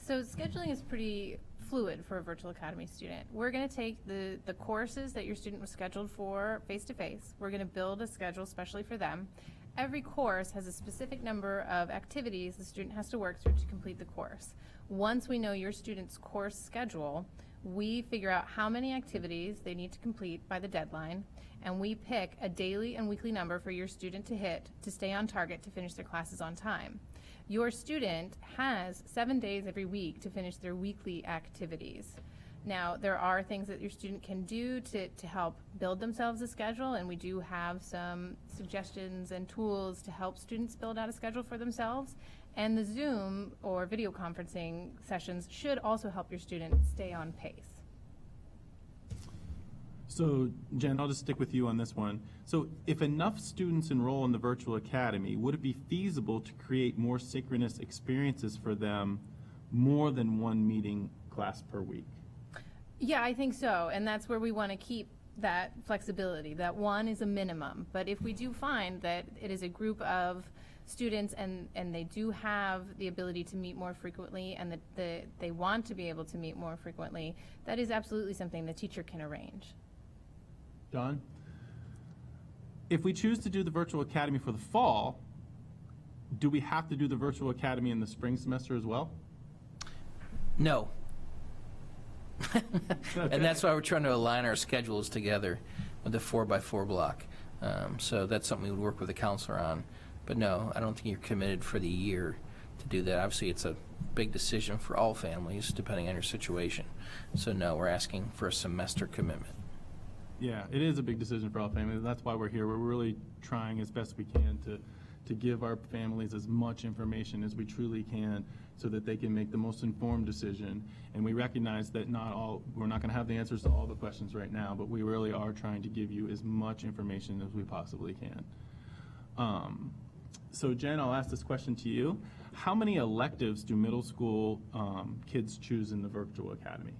So scheduling is pretty fluid for a virtual academy student. We're going to take the courses that your student was scheduled for face-to-face. We're going to build a schedule specially for them. Every course has a specific number of activities the student has to work through to complete the course. Once we know your student's course schedule, we figure out how many activities they need to complete by the deadline, and we pick a daily and weekly number for your student to hit to stay on target to finish their classes on time. Your student has 7 days every week to finish their weekly activities. Now, there are things that your student can do to help build themselves a schedule, and we do have some suggestions and tools to help students build out a schedule for themselves. And the Zoom or video conferencing sessions should also help your student stay on pace. So, Jen, I'll just stick with you on this one. So, if enough students enroll in the virtual academy, would it be feasible to create more synchronous experiences for them, more than one meeting class per week? Yeah, I think so, and that's where we want to keep that flexibility. That one is a minimum, but if we do find that it is a group of students and they do have the ability to meet more frequently and that they want to be able to meet more frequently, that is absolutely something the teacher can arrange. Don? If we choose to do the virtual academy for the fall, do we have to do the virtual academy in the spring semester as well? No. And that's why we're trying to align our schedules together with the 4x4 block. So that's something we would work with the counselor on. But no, I don't think you're committed for the year to do that. Obviously, it's a big decision for all families, depending on your situation. So no, we're asking for a semester commitment. Yeah, it is a big decision for all families. That's why we're here. We're really trying as best we can to give our families as much information as we truly can so that they can make the most informed decision. And we recognize that we're not going to have the answers to all the questions right now, but we really are trying to give you as much information as we possibly can. So Jen, I'll ask this question to you. How many electives do middle school kids choose in the virtual academy?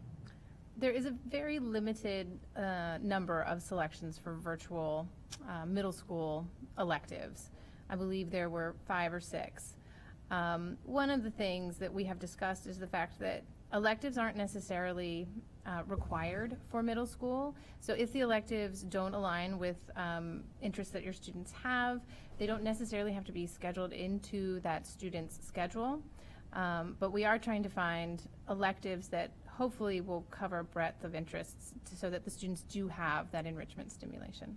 There is a very limited number of selections for virtual middle school electives. I believe there were 5 or 6. One of the things that we have discussed is the fact that electives aren't necessarily required for middle school. So if the electives don't align with interests that your students have, they don't necessarily have to be scheduled into that student's schedule. But we are trying to find electives that hopefully will cover a breadth of interests so that the students do have that enrichment stimulation.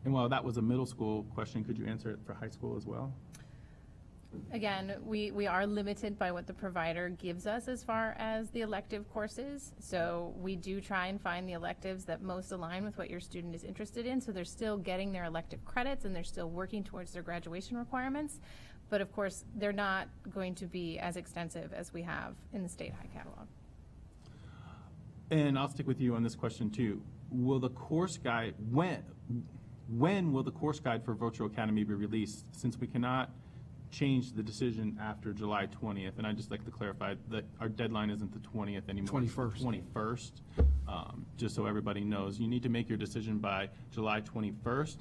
And while that was a middle school question, could you answer it for high school as well? Again, we are limited by what the provider gives us as far as the elective courses. So we do try and find the electives that most align with what your student is interested in. So they're still getting their elective credits and they're still working towards their graduation requirements. But of course, they're not going to be as extensive as we have in the state high catalog. And I'll stick with you on this question too. Will the course guide, when will the course guide for Virtual Academy be released, since we cannot change the decision after July 20th? And I'd just like to clarify that our deadline isn't the 20th anymore. 21st. 21st. Just so everybody knows, you need to make your decision by July 21st,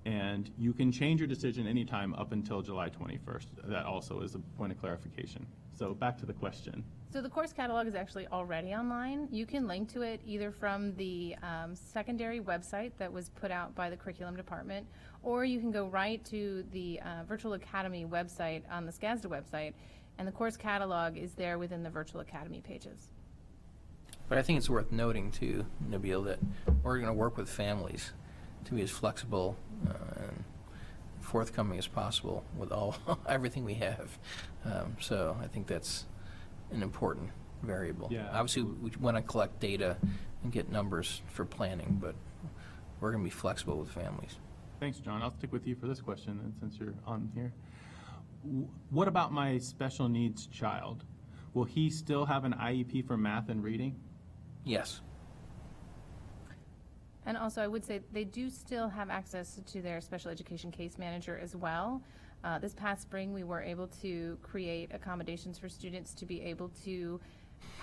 and you can change your decision anytime up until July 21st. That also is a point of clarification. So back to the question. So the course catalog is actually already online. You can link to it either from the secondary website that was put out by the curriculum department, or you can go right to the Virtual Academy website on the SCASD website, and the course catalog is there within the Virtual Academy pages. But I think it's worth noting too, Nabil, that we're going to work with families to be as flexible and forthcoming as possible with everything we have. So I think that's an important variable. Yeah, Obviously, we want to collect data and get numbers for planning, but we're going to be flexible with families. Thanks, John. I'll stick with you for this question, and since you're on here. What about my special needs child? Will he still have an IEP for math and reading? Yes. And also, I would say they do still have access to their special education case manager as well. This past spring, we were able to create accommodations for students to be able to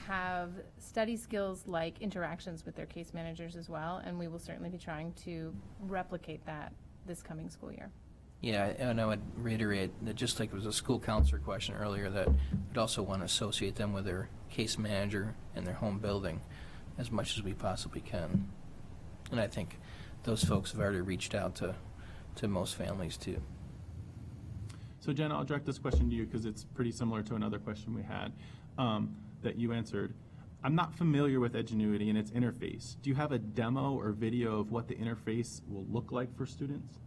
have study skills like interactions with their case managers as well, and we will certainly be trying to replicate that this coming school year. Yeah, and I would reiterate that just like it was a school counselor question earlier, that we'd also want to associate them with their case manager and their home building as much as we possibly can. And I think those folks have already reached out to most families too. So Jen, I'll direct this question to you because it's pretty similar to another question we had that you answered. I'm not familiar with Edgenuity and its interface. Do you have a demo or video of what the interface will look like for students?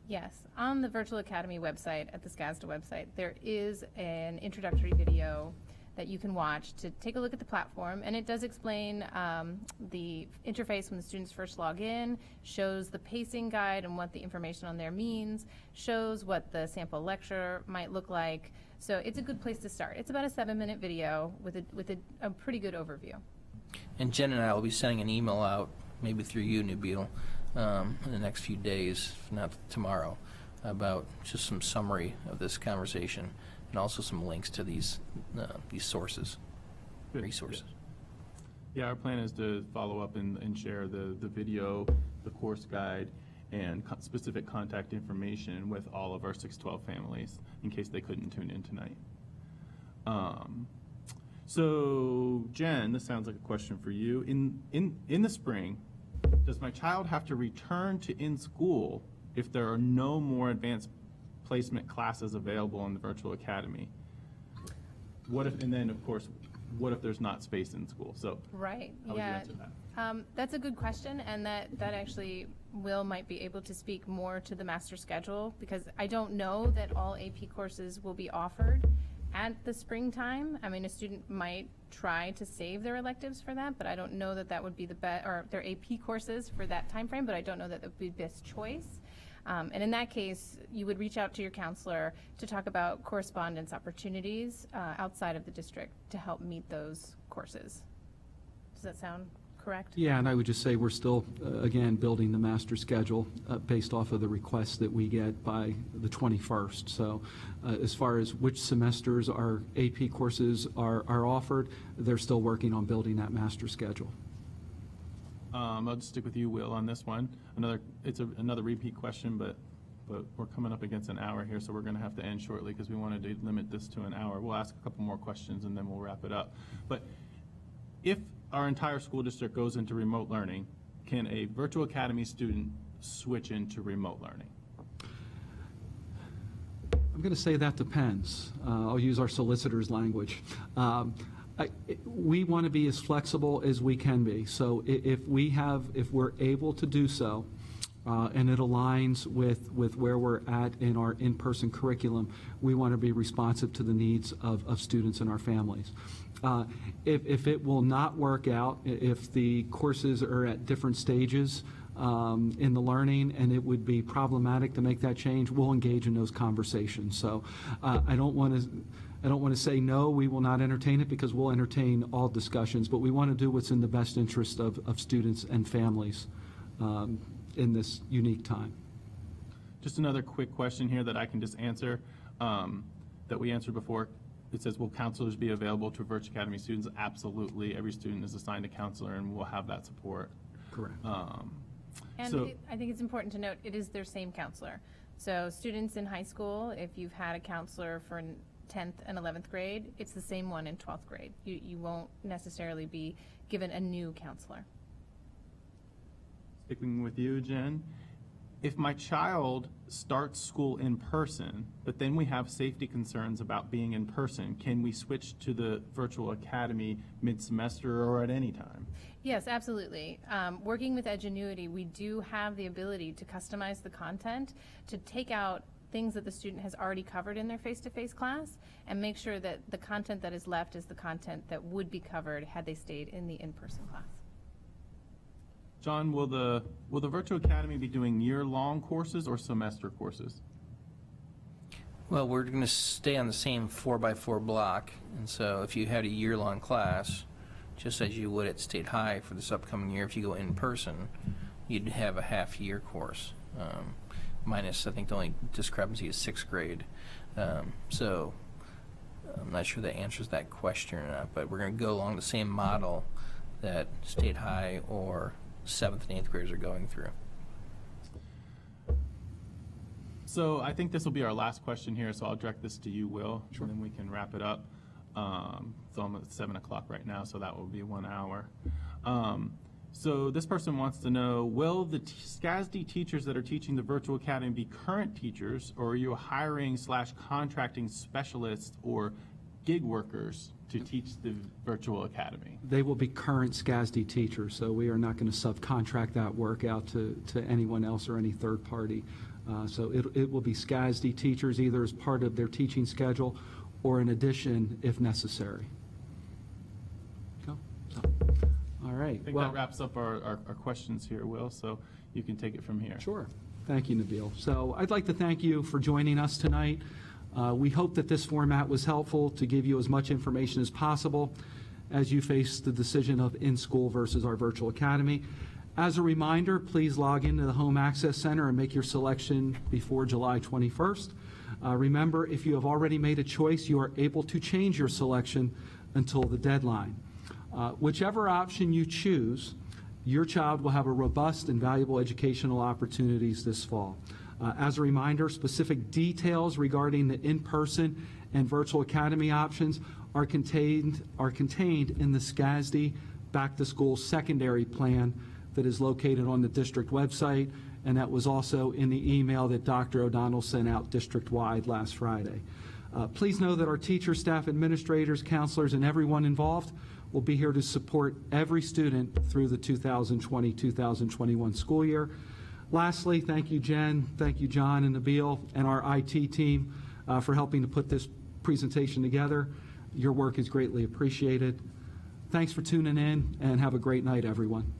Yes, on the Virtual Academy website, at the SCASD website, there is an introductory video that you can watch to take a look at the platform, and it does explain the interface when the students first log in, shows the pacing guide and what the information on there means, shows what the sample lecture might look like. So it's a good place to start. It's about a 7-minute video with a pretty good overview. And Jen and I will be sending an email out, maybe through you, New Beetle, in the next few days, if not tomorrow, about just some summary of this conversation and also some links to these sources, Good. resources. Yeah, our plan is to follow up and share the video, the course guide, and specific contact information with all of our 612 families in case they couldn't tune in tonight. So Jen, this sounds like a question for you. In the spring, does my child have to return to in-school if there are no more advanced placement classes available in the virtual academy? What if, and then of course, what if there's not space in school? So Right, how would you yeah. answer that? That's a good question, and that actually Will might be able to speak more to the master schedule, because I don't know that all AP courses will be offered at the springtime. I mean, a student might try to save their electives for that, but I don't know that that would be the best, or their AP courses for that time frame, but I don't know that would be the best choice. And in that case, you would reach out to your counselor to talk about correspondence opportunities outside of the district to help meet those courses. Does that sound correct? Yeah, and I would just say we're still, again, building the master schedule based off of the requests that we get by the 21st. So as far as which semesters our AP courses are offered, they're still working on building that master schedule. I'll just stick with you, Will, on this one. It's another repeat question, but we're coming up against an hour here, so we're going to have to end shortly because we wanted to limit this to an hour. We'll ask a couple more questions and then we'll wrap it up. But if our entire school district goes into remote learning, can a virtual academy student switch into remote learning? I'm going to say that depends. I'll use our solicitor's language. We want to be as flexible as we can be. So if we're able to do so, and it aligns with where we're at in our in-person curriculum, we want to be responsive to the needs of students and our families. If it will not work out, if the courses are at different stages in the learning and it would be problematic to make that change, we'll engage in those conversations. So I don't want to say no, we will not entertain it, because we'll entertain all discussions, but we want to do what's in the best interest of students and families in this unique time. Just another quick question here that I can just answer that we answered before. It says, will counselors be available to Virtual Academy students? Absolutely. Every student is assigned a counselor and will have that support. Correct. And I think it's important to note, it is their same counselor. So students in high school, if you've had a counselor for 10th and 11th grade, it's the same one in 12th grade. You won't necessarily be given a new counselor. Sticking with you, Jen, if my child starts school in person, but then we have safety concerns about being in person, can we switch to the virtual academy mid-semester or at any time? Yes, absolutely. Working with Edgenuity, we do have the ability to customize the content, to take out things that the student has already covered in their face-to-face class and make sure that the content that is left is the content that would be covered had they stayed in the in-person class. John, will the virtual academy be doing year-long courses or semester courses? Well, we're going to stay on the same 4x4 block, and so if you had a year-long class, just as you would at State High for this upcoming year, if you go in person, you'd have a half-year course. Minus, I think the only discrepancy is 6th grade. So I'm not sure that answers that question or not, but we're going to go along the same model that State High or 7th and 8th graders are going through. So I think this will be our last question here, so I'll direct this to you, Will, and then we can wrap it up. So I'm at 7 o'clock right now, so that will be 1 hour. So this person wants to know, will the SCASD teachers that are teaching the virtual academy be current teachers, or are you hiring/contracting specialists or gig workers to teach the virtual academy? They will be current SCASD teachers, so we are not going to subcontract that work out to anyone else or any third party. So it will be SCASD teachers either as part of their teaching schedule or in addition if necessary. Go. So, all right. I think that wraps up our questions here, Will, so you can take it from here. Sure. Thank you, Nabil. So I'd like to thank you for joining us tonight. We hope that this format was helpful to give you as much information as possible as you face the decision of in-school versus our virtual academy. As a reminder, please log into the Home Access Center and make your selection before July 21st. Remember, if you have already made a choice, you are able to change your selection until the deadline. Whichever option you choose, your child will have a robust and valuable educational opportunities this fall. As a reminder, specific details regarding the in-person and virtual academy options are contained in the SCASD back-to-school secondary plan that is located on the district website, and that was also in the email that Dr. O'Donnell sent out district-wide last Friday. Please know that our teachers, staff, administrators, counselors, and everyone involved will be here to support every student through the 2020-2021 school year. Lastly, thank you, Jen, thank you, John and Nabil, and our IT team for helping to put this presentation together. Your work is greatly appreciated. Thanks for tuning in, and have a great night, everyone.